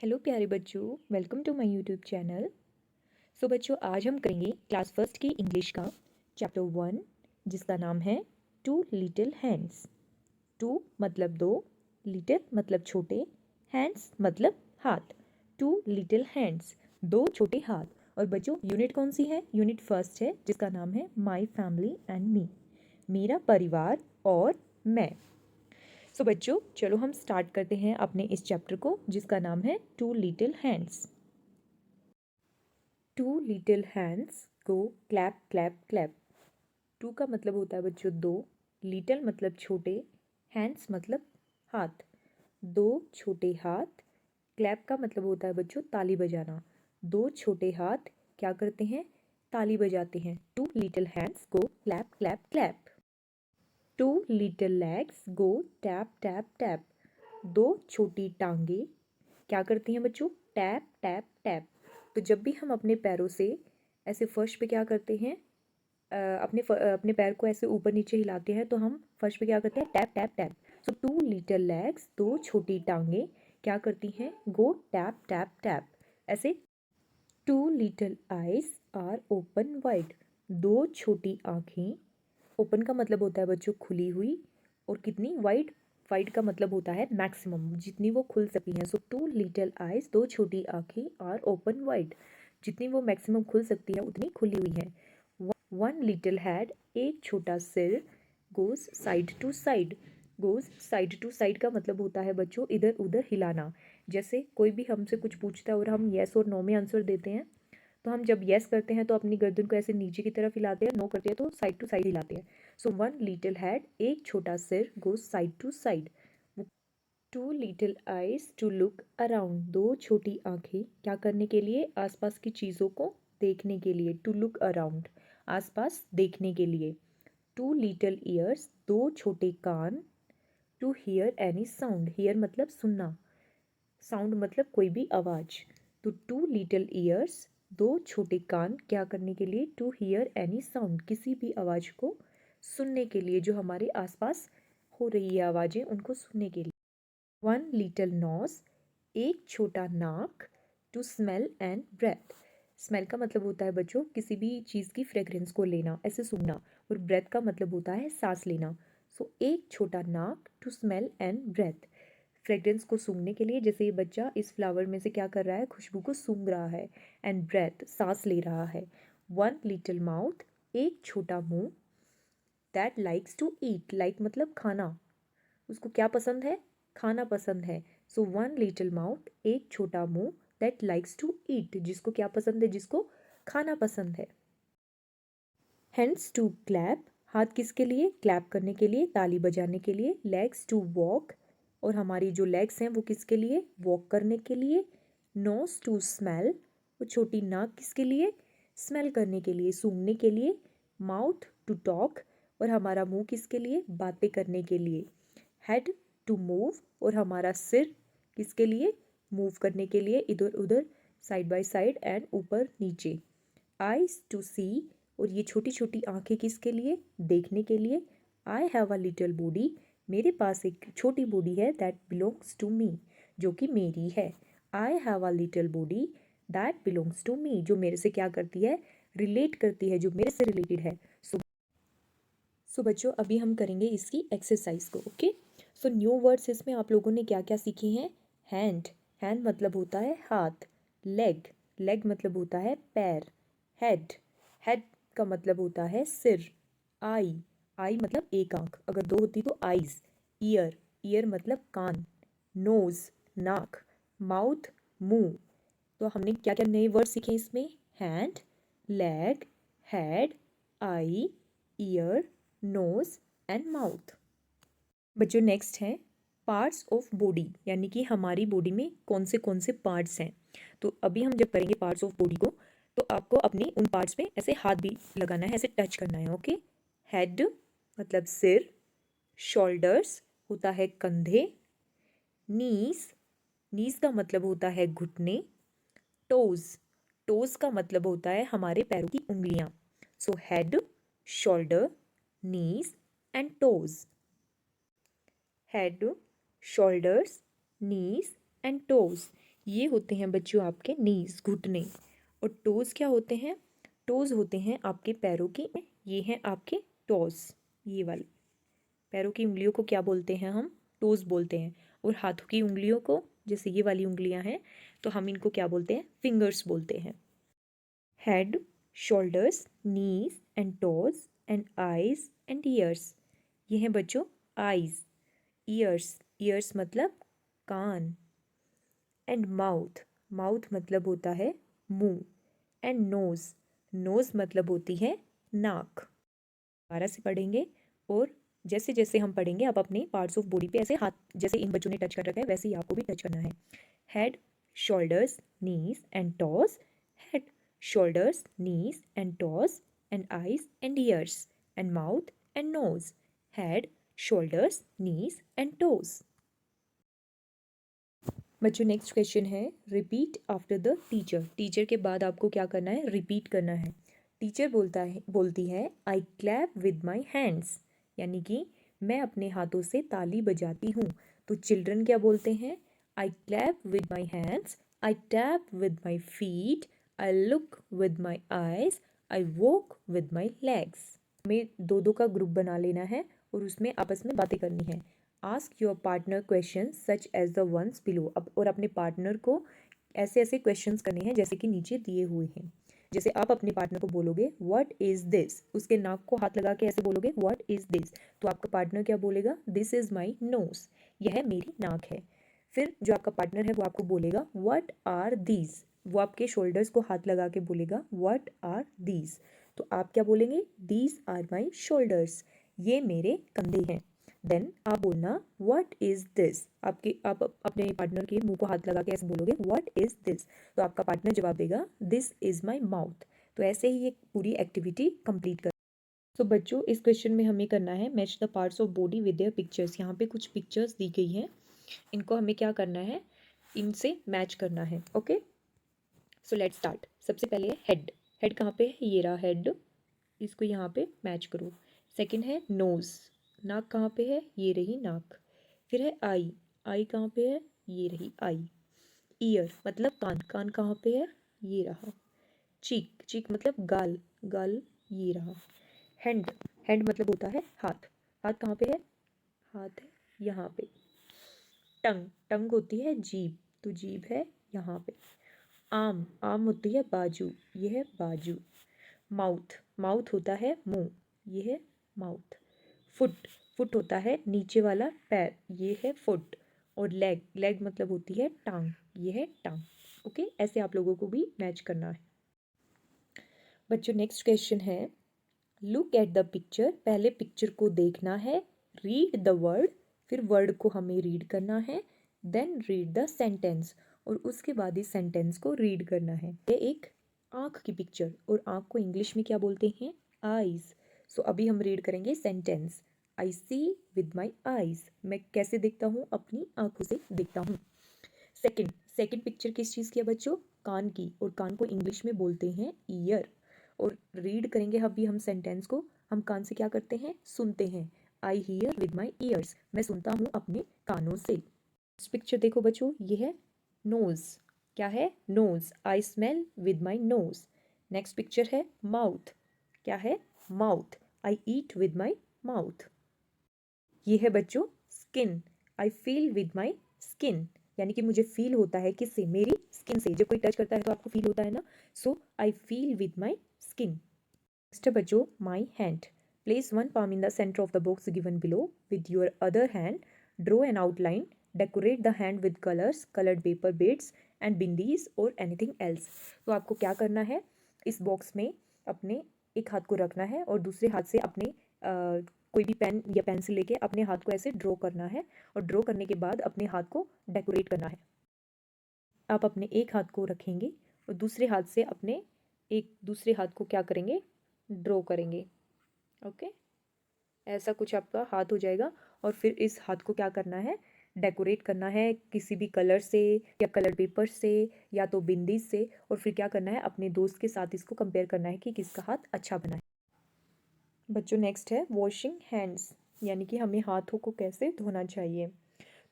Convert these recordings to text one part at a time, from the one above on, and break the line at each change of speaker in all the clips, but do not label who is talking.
Hello प्यारे बच्चों, welcome to my YouTube channel. So बच्चों, आज हम करेंगे क्लास फर्स्ट की इंग्लिश का चैप्टर 1, जिसका नाम है टू लिटिल हैंड्स। टू मतलब दो, लिटिल मतलब छोटे, हैंड्स मतलब हाथ। टू लिटिल हैंड्स, दो छोटे हाथ। और बच्चों, यूनिट कौन सी है? यूनिट फर्स्ट है, जिसका नाम है माई फैमिली एंड मी, मेरा परिवार और मैं। सो बच्चों, चलो हम स्टार्ट करते हैं अपने इस चैप्टर को, जिसका नाम है two little hands. Two little hands go clap clap clap. Two का मतलब होता है बच्चों दो, लिटिल मतलब छोटे, हैंड्स मतलब हाथ। दो छोटे हाथ। क्लैप का मतलब होता है बच्चों ताली बजाना। दो छोटे हाथ क्या करते हैं? ताली बजाते हैं। Two little hands go clap clap clap. Two little legs go tap tap tap. दो छोटी टांगे क्या करती हैं बच्चों? Tap tap tap. तो जब भी हम अपने पैरों से ऐसे फर्श पे क्या करते हैं, अपने पैर को ऐसे ऊपर नीचे हिलाते हैं, तो हम फर्श पे क्या करते हैं? Tap tap tap. So two little legs, दो छोटी टांगे क्या करती हैं? Go tap tap tap. ऐसे two little eyes are open wide. दो छोटी आँखें, ओपन का मतलब होता है बच्चों खुली हुई, और कितनी? वाइड। वाइड का मतलब होता है मैक्सिमम, जितनी वो खुल सकती हैं। सो टू लिटिल आइज, दो छोटी आँखें, आर ओपन वाइड, जितनी वो मैक्सिमम खुल सकती है उतनी खुली हुई है। वन लिटिल हेड, एक छोटा सिर, goes side to side. Goes side to side का मतलब होता है बच्चों इधर उधर हिलाना। जैसे कोई भी हमसे कुछ पूछता है और हम येस और नो में आंसर देते हैं, तो हम जब येस करते हैं तो अपनी गर्दन को ऐसे नीचे की तरफ हिलाते हैं, नो करते हैं तो साइड टू साइड हिलाते हैं। सो वन लिटिल हेड, एक छोटा सिर, goes side to side. Two little eyes to look around, दो छोटी आंखें क्या करने के लिए? आसपास की चीज़ों को देखने के लिए। टू लुक अराउंड, आसपास देखने के लिए। टू लिटिल ईयर्स, दो छोटे कान, to hear any sound. Hear मतलब सुनना, साउंड मतलब कोई भी आवाज़। तो टू लिटिल ईयर्स, दो छोटे कान क्या करने के लिए? टू हियर एनी साउंड, किसी भी आवाज़ को सुनने के लिए, जो हमारे आसपास हो रही है आवाज़ें उनको सुनने के लिए। वन लिटिल नोज, एक छोटा नाक, to smell and breathe. Smell का मतलब होता है बच्चों किसी भी चीज़ की फ्रेग्रेंस को लेना, ऐसे सूंघना। और ब्रेथ का मतलब होता है सांस लेना। सो एक छोटा नाक, to smell and breathe, fragrance को सूंघने के लिए। जैसे ये बच्चा इस फ्लावर में से क्या कर रहा है? खुशबू को सूंघ रहा है। एंड ब्रेथ, सांस ले रहा है। वन लिटिल माउथ, एक छोटा मुंह, that likes to eat. Like मतलब खाना, उसको क्या पसंद है? खाना पसंद है। सो वन लिटिल माउथ, एक छोटा मुंह, दैट लाइक्स टू ईट, जिसको क्या पसंद है? जिसको खाना पसंद है। हैंड्स टू क्लैप, हाथ किसके लिए? क्लैप करने के लिए, ताली बजाने के लिए। लेग्स टू वॉक, और हमारी जो लेग्स हैं वो किसके लिए? वॉक करने के लिए। नोज टू स्मेल, वो छोटी नाक किसके लिए? स्मेल करने के लिए, सूंघने के लिए। माउथ टू टॉक, और हमारा मुंह किसके लिए? बातें करने के लिए। हेड टू मूव, और हमारा सिर किसके लिए? मूव करने के लिए, इधर उधर, साइड बाय साइड एंड ऊपर नीचे। आईज टू सी, और ये छोटी छोटी आंखें किसके लिए? देखने के लिए। आई हैव अ लिटिल बॉडी, मेरे पास एक छोटी बॉडी है, दैट बिलोंग्स टू मी, जो कि मेरी है। I have a little body that belongs to me, जो मेरे से क्या करती है? रिलेट करती है, जो मेरे से रिलेटेड है। सो बच्चों, अभी हम करेंगे इसकी एक्सरसाइज को। ओके, सो न्यू वर्ड्स इसमें आप लोगों ने क्या क्या सीखे हैं? हैंड, हैंड मतलब होता है हाथ। लेग, लेग मतलब होता है पैर। हेड, हेड का मतलब होता है सिर। आई, आई मतलब एक आंख, अगर दो होती तो आईज। ईयर, ईयर मतलब कान। नोज, नाक। माउथ, मुंह। तो हमने क्या क्या नए वर्ड सीखे इसमें? Hand, leg, head, eye, ear, nose and mouth. बच्चों, नेक्स्ट है पार्ट्स ऑफ बॉडी, यानी कि हमारी बॉडी में कौन से पार्ट्स हैं। तो अभी हम जब करेंगे पार्ट्स ऑफ बॉडी को, तो आपको अपने उन पार्ट्स पे ऐसे हाथ भी लगाना है, ऐसे टच करना है। ओके, हेड मतलब सिर, शोल्डर्स होता है कंधे, नीज, नीज का मतलब होता है घुटने, टोज, टोज का मतलब होता है हमारे पैरों की उंगलियां। So head, shoulder, knees and toes. Head, shoulders, knees and toes, ये होते हैं बच्चों आपके नीज, घुटने। और टोज क्या होते हैं? टोज होते हैं आपके पैरों की, ये हैं आपके टोज, ये वाले पैरों की उंगलियों को क्या बोलते हैं हम? टोज बोलते हैं। और हाथों की उंगलियों को, जैसे ये वाली उंगलियां हैं, तो हम इनको क्या बोलते हैं? फिंगर्स बोलते हैं। Head, shoulders, knees and toes and eyes and years. ये हैं बच्चों आईज। ईयर्स, ईयर्स मतलब कान। एंड माउथ, माउथ मतलब होता है मुंह। एंड नोज, नोज मतलब होती है नाक। दोबारा से पढ़ेंगे, और जैसे जैसे हम पढ़ेंगे आप अपने पार्ट्स ऑफ बॉडी पे ऐसे हाथ, जैसे इन बच्चों ने टच कर रखा है वैसे ही आपको भी टच करना है। Head, shoulders, knees and toes. Head, shoulders, knees and toes and eyes and ears and mouth and nose. Head, shoulders, knees and toes. बच्चों नेक्स्ट क्वेश्चन है, repeat after the teacher. Teacher के बाद आपको क्या करना है? रिपीट करना है। टीचर बोलती है आई क्लैप विद माई हैंड्स, यानी कि मैं अपने हाथों से ताली बजाती हूँ। तो चिल्ड्रन क्या बोलते हैं? I clap with my hands, I tap with my feet, I look with my eyes, I walk with my legs. हमें दो दो का ग्रुप बना लेना है और उसमें आपस में बातें करनी है। Ask your partner question such as the ones below. अब और अपने पार्टनर को ऐसे ऐसे क्वेश्चंस करने हैं जैसे कि नीचे दिए हुए हैं। जैसे आप अपने पार्टनर को बोलोगे व्हाट इज दिस, उसके नाक को हाथ लगा के ऐसे बोलोगे व्हाट इज दिस, तो आपका पार्टनर क्या बोलेगा? दिस इज माई नोज, यह मेरी नाक है। फिर जो आपका पार्टनर है वो आपको बोलेगा व्हाट आर दीज, वो आपके शोल्डर्स को हाथ लगा के बोलेगा व्हाट आर दीज, तो आप क्या बोलेंगे? दीज आर माई शोल्डर्स, ये मेरे कंधे हैं। देन आप बोलना व्हाट इज दिस, आप अपने पार्टनर के मुंह को हाथ लगा के ऐसे बोलोगे व्हाट इज दिस, तो आपका पार्टनर जवाब देगा दिस इज माई माउथ। तो ऐसे ही ये पूरी एक्टिविटी कंप्लीट कर। तो बच्चों इस क्वेश्चन में हमें करना है match the parts of body with their pictures. यहाँ पे कुछ पिक्चर्स दी गई हैं, इनको हमें क्या करना है? इनसे मैच करना है। Okay, so let's start. सबसे पहले हेड, हेड कहाँ पे है? ये रहा हेड, इसको यहाँ पे मैच करो। सेकंड है नोज़, नाक कहाँ पे है? ये रही नाक। फिर है आई, आई कहाँ पे है? ये रही आई। ईयर मतलब कान, कान कहाँ पे है? ये रहा। चीक, चीक मतलब गाल, गाल ये रहा। हैंड, हैंड मतलब होता है हाथ, हाथ कहाँ पे है? हाथ है यहाँ पे। टंग, टंग होती है जीभ, तो जीभ है यहाँ पे। आम, आम होती है बाजू, ये है बाजू। माउथ, माउथ होता है मुंह, ये है माउथ। फुट, फुट होता है नीचे वाला पैर, ये है फुट। और लेग, लेग मतलब होती है टांग, ये है टांग। ओके, ऐसे आप लोगों को भी मैच करना है। बच्चों नेक्स्ट क्वेश्चन है, लुक एट द पिक्चर। पहले पिक्चर को देखना है, रीड द वर्ड, फिर वर्ड को हमें रीड करना है, देन रीड द सेंटेंस, और उसके बाद इस सेंटेंस को रीड करना है। ये एक आँख की पिक्चर, और आँख को इंग्लिश में क्या बोलते हैं? आईज। सो अभी हम रीड करेंगे sentence. I see with my eyes, मैं कैसे देखता हूँ? अपनी आँखों से देखता हूँ। सेकंड, सेकंड पिक्चर किस चीज़ की है बच्चों? कान की, और कान को इंग्लिश में बोलते हैं ईयर। और रीड करेंगे अभी हम सेंटेंस को, हम कान से क्या करते हैं? सुनते हैं। I hear with my years, मैं सुनता हूँ अपने कानों से। इस पिक्चर देखो बच्चों, ये है नोज, क्या है? Nose, I smell with my nose. Next picture है माउथ, क्या है? Mouth, I eat with my mouth. ये है बच्चों skin, I feel with my skin, यानी कि मुझे फील होता है किससे? मेरी स्किन से। जब कोई टच करता है तो आपको फील होता है ना, so I feel with my skin. Next है बच्चों my hand. Place one palm in the center of the box given below. With your other hand, draw an outline. Decorate the hand with colors, colored paper beads and bindis or anything else. तो आपको क्या करना है? इस box में अपने एक हाथ को रखना है और दूसरे हाथ से अपने कोई भी पेन या पेंसिल लेके अपने हाथ को ऐसे ड्रॉ करना है, और ड्रॉ करने के बाद अपने हाथ को डेकोरेट करना है। आप अपने एक हाथ को रखेंगे और दूसरे हाथ से अपने एक दूसरे हाथ को क्या करेंगे? ड्रॉ करेंगे। ओके, ऐसा कुछ आपका हाथ हो जाएगा, और फिर इस हाथ को क्या करना है? डेकोरेट करना है किसी भी कलर से या कलर पेपर से या तो बिंदी से, और फिर क्या करना है? अपने दोस्त के साथ इसको कंपेयर करना है कि किसका हाथ अच्छा बना है। बच्चों नेक्स्ट है वॉशिंग हैंड्स, यानी कि हमें हाथों को कैसे धोना चाहिए।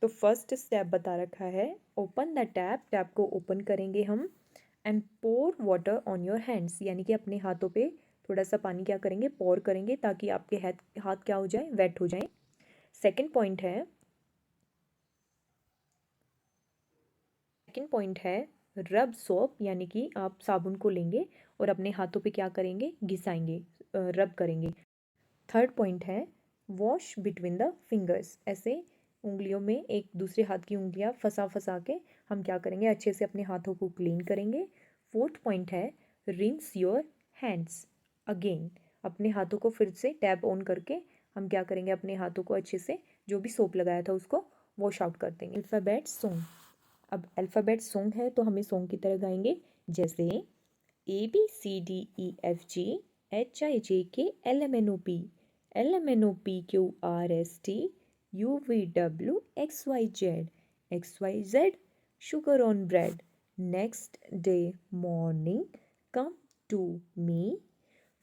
तो फर्स्ट स्टेप बता रखा है, ओपन द टैप, टैप को ओपन करेंगे हम, and pour water on your hands, यानी कि अपने हाथों पे थोड़ा सा पानी क्या करेंगे, पोर करेंगे, ताकि आपके हाथ हाथ क्या हो जाए, वेट हो जाए। सेकंड पॉइंट है रब सोप, यानी कि आप साबुन को लेंगे और अपने हाथों पे क्या करेंगे, घिसाएंगे, रब करेंगे। थर्ड पॉइंट है वॉश बिटवीन द फिंगर्स, ऐसे उंगलियों में एक दूसरे हाथ की उंगलियां फंसा फंसा के हम क्या करेंगे, अच्छे से अपने हाथों को क्लीन करेंगे। फोर्थ पॉइंट है रिंस योर हैंड्स अगेन, अपने हाथों को फिर से टैप ऑन करके हम क्या करेंगे, अपने हाथों को अच्छे से जो भी सोप लगाया था उसको वॉश आउट कर देंगे। अल्फ़ाबेट सॉन्ग, अब अल्फ़ाबेट सॉन्ग है तो हमें सॉन्ग की तरह गाएंगे, जैसे ABCDEFG HIJKLMNOP LMNOPQRST UVWXYZ XYZ sugar on bread, next day morning come to me,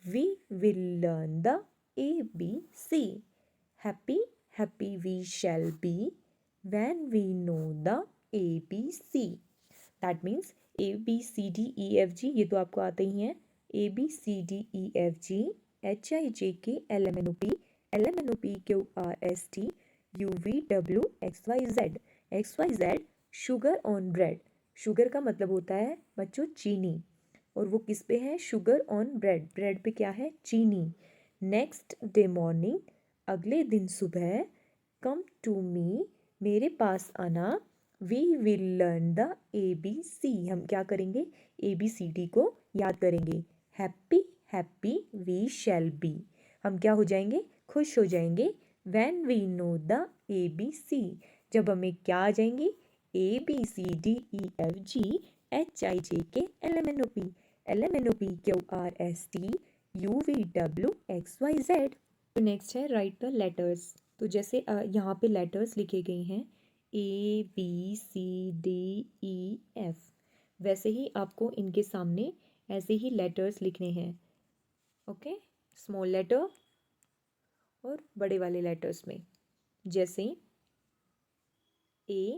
we will learn the ABC, happy happy we shall be when we know the ABC। That means ABCDEFG ये तो आपको आते ही हैं, ABCDEFG HIJKLMNOP LMNOPQRST UVWXYZ XYZ sugar on bread, sugar का मतलब होता है बच्चों चीनी, और वो किस पे है, शुगर ऑन ब्रेड, ब्रेड पे क्या है, चीनी। नेक्स्ट डे मॉर्निंग, अगले दिन सुबह, कम टू मी, मेरे पास आना, we will learn the ABC, हम क्या करेंगे, ABCD को याद करेंगे। Happy happy we shall be, हम क्या हो जाएंगे, खुश हो जाएंगे। When we know the ABC, जब हमें क्या आ जाएंगी, ABCDEFGHIJKLMNOP LMNOPQRST UVWXYZ। तो नेक्स्ट है राइट द लेटर्स, तो जैसे यहाँ पे लेटर्स लिखे गए हैं ABCDEF, वैसे ही आपको इनके सामने ऐसे ही लेटर्स लिखने हैं, ओके, स्मॉल लेटर और बड़े वाले लेटर्स में, जैसे A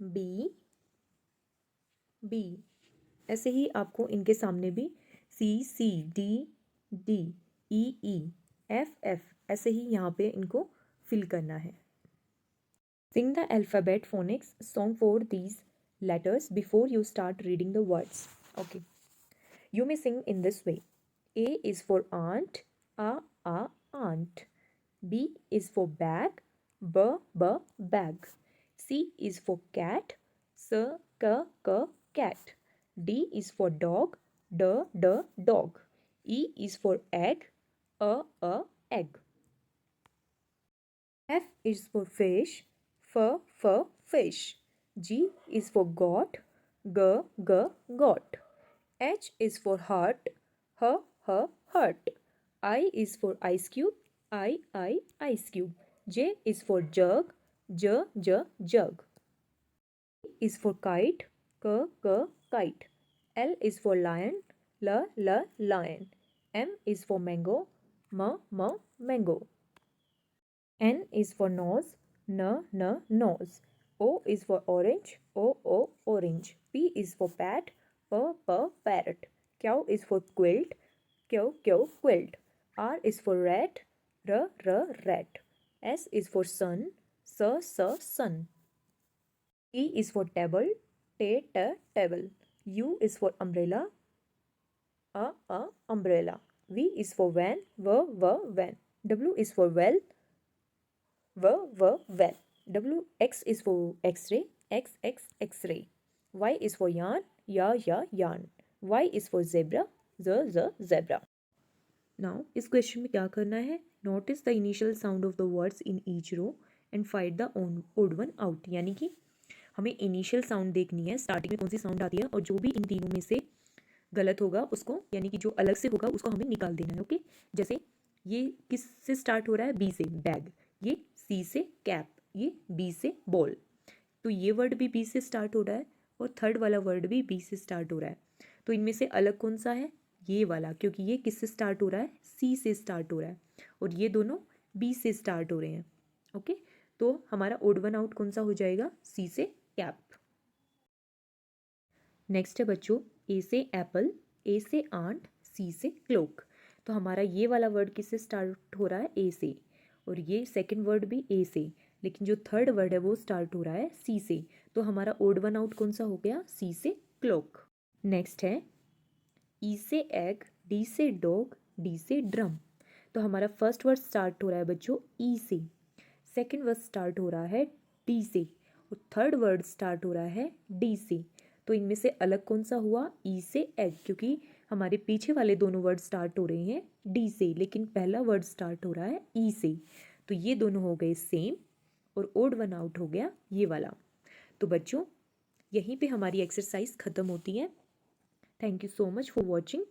B ऐसे ही आपको इनके सामने भी CCDDEEFF ऐसे ही यहाँ पे इनको फिल करना है। Sing the alphabet phonics song for these letters before you start reading the words. Okay. You may sing in this way. A is for aunt, aunt. B is for bag, bag. C is for cat, cat. D is for dog, dog. E is for egg, egg. F is for fish, fish. G is for goat, goat. H is for heart, heart. I is for ice cube, ice cube. J is for jug, jug. K is for kite, kite. L is for lion, lion. M is for mango, mango. N is for nose, nose. O is for orange, orange. P is for pat, parrot. Q is for quilt, quilt. R is for rat, rat. S is for sun, sun. T is for table, table. U is for umbrella, umbrella. V is for van, van. W is for well, well. W X is for X-ray, X-ray. Y is for yarn, yarn. Y is for zebra, zebra. Now इस question में क्या करना है, notice the initial sound of the words in each row and find the odd one out, यानी कि हमें initial sound देखनी है, स्टार्टिंग में कौन सी साउंड आती है, और जो भी इन तीनों में से गलत होगा उसको, यानी कि जो अलग से होगा उसको हमें निकाल देना है। ओके, जैसे ये किस से स्टार्ट हो रहा है, बी से बैग, ये सी से कैप, ये बी से बॉल, तो ये वर्ड भी बी से स्टार्ट हो रहा है और थर्ड वाला वर्ड भी बी से स्टार्ट हो रहा है। तो इनमें से अलग कौन सा है, ये वाला, क्योंकि ये किससे स्टार्ट हो रहा है, सी से स्टार्ट हो रहा है, और ये दोनों बी से स्टार्ट हो रहे हैं। ओके, तो हमारा ओड वन आउट कौन सा हो जाएगा, सी से कैप। नेक्स्ट है बच्चों, ए से एप्पल, ए से आंट, सी से क्लोक। तो हमारा ये वाला वर्ड किससे स्टार्ट हो रहा है, ए से, और ये सेकंड वर्ड भी ए से, लेकिन जो थर्ड वर्ड है वो स्टार्ट हो रहा है सी से। तो हमारा ओड वन आउट कौन सा हो गया, सी से क्लोक। नेक्स्ट है ई से एग, डी से डॉग, डी से ड्रम। तो हमारा फर्स्ट वर्ड स्टार्ट हो रहा है बच्चों ई से, सेकंड वर्ड स्टार्ट हो रहा है डी से, और थर्ड वर्ड स्टार्ट हो रहा है डी से। तो इनमें से अलग कौन सा हुआ, ई से एग, क्योंकि हमारे पीछे वाले दोनों वर्ड स्टार्ट हो रहे हैं डी से, लेकिन पहला वर्ड स्टार्ट हो रहा है ई से। तो ये दोनों हो गए सेम, और ओड वन आउट हो गया ये वाला। तो बच्चों यहीं पे हमारी एक्सरसाइज ख़त्म होती है। Thank you so much for watching.